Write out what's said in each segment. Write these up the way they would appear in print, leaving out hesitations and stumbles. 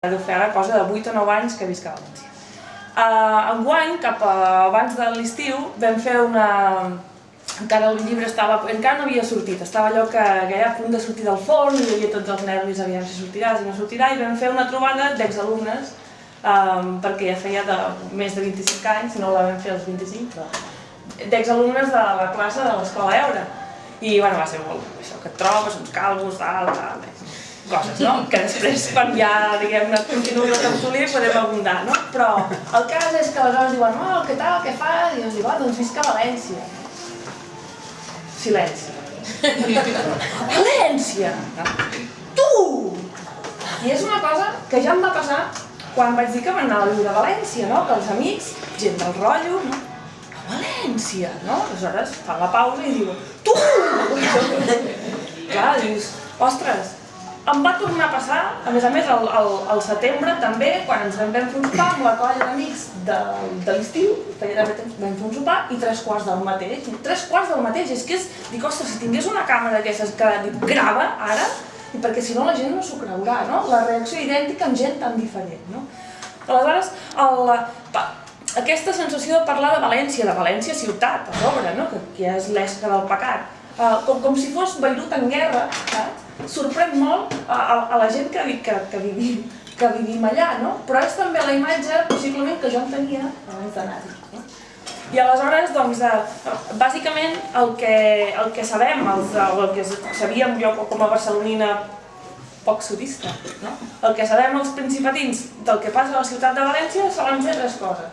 Deu fer ara cosa de 8 o 9 anys que visc a València. Enguany, cap abans de l'estiu, vam fer una... Encara el llibre encara no havia sortit, estava allò que ja a punt de sortir del forn i hi havia tots els nervis, aviam si sortirà, si no sortirà, i vam fer una trobada d'exalumnes, perquè ja feia més de 25 anys, si no la vam fer als 25, però d'exalumnes de la classe de l'Escola Eure. I bueno, va ser molt això, que et trobes, uns calvos, tal, coses, no? Que després, quan ja, diguem-ne, continuï la tertúlia, podem abundar, no? Però el cas és que aleshores diuen, oh, què tal, què fas? I jo dic, doncs visc a València. Silenci. A València! Tu! I és una cosa que ja em va passar quan vaig dir que m'anava a viure a València, no? Que els amics, gent del rotllo, no? A València, no? Aleshores fan la pausa i diuen, tu! Clar, dius, ostres, em va tornar a passar, a més, al setembre també, quan ens vam fer un sopar amb la colla d'amics de l'estiu, feia també temps, vam fer un sopar i 3/4 del mateix. 3/4 del mateix, és que és, dic, ostres, si tingués una càmera d'aquestes que grava ara, perquè si no la gent no s'ho creurà, no? La reacció idèntica amb gent tan diferent, no? Aleshores, aquesta sensació de parlar de València ciutat, a sobre, no? Que és l'esca del pecat, com si fos Beirut en guerra, sorprèn molt a la gent que vivim allà, no? Però és també la imatge, possiblement, que jo en tenia abans d'anar-hi, no? I aleshores, doncs, bàsicament, el que sabem, el que sabíem jo com a barcelonina poc sudista, no? El que sabem els principatins del que passa a la ciutat de València solen ser 3 coses.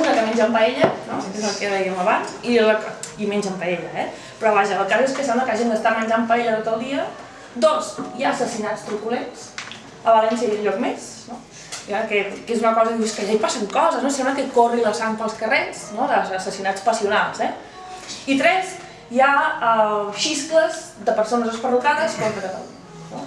Una, que mengen paella, no? És el que dèiem abans, i mengen paella, Però vaja, el cas és que sembla que la gent està menjant paella tot el dia. 2, hi ha assassinats truculents, a València i lloc més, no? Que és una cosa, dius que ja hi passen coses, no? Sembla que corri la sang pels carrers, no? Assassinats passionals, I 3, hi ha xiscles de persones esparrutades contra Catalunya, no?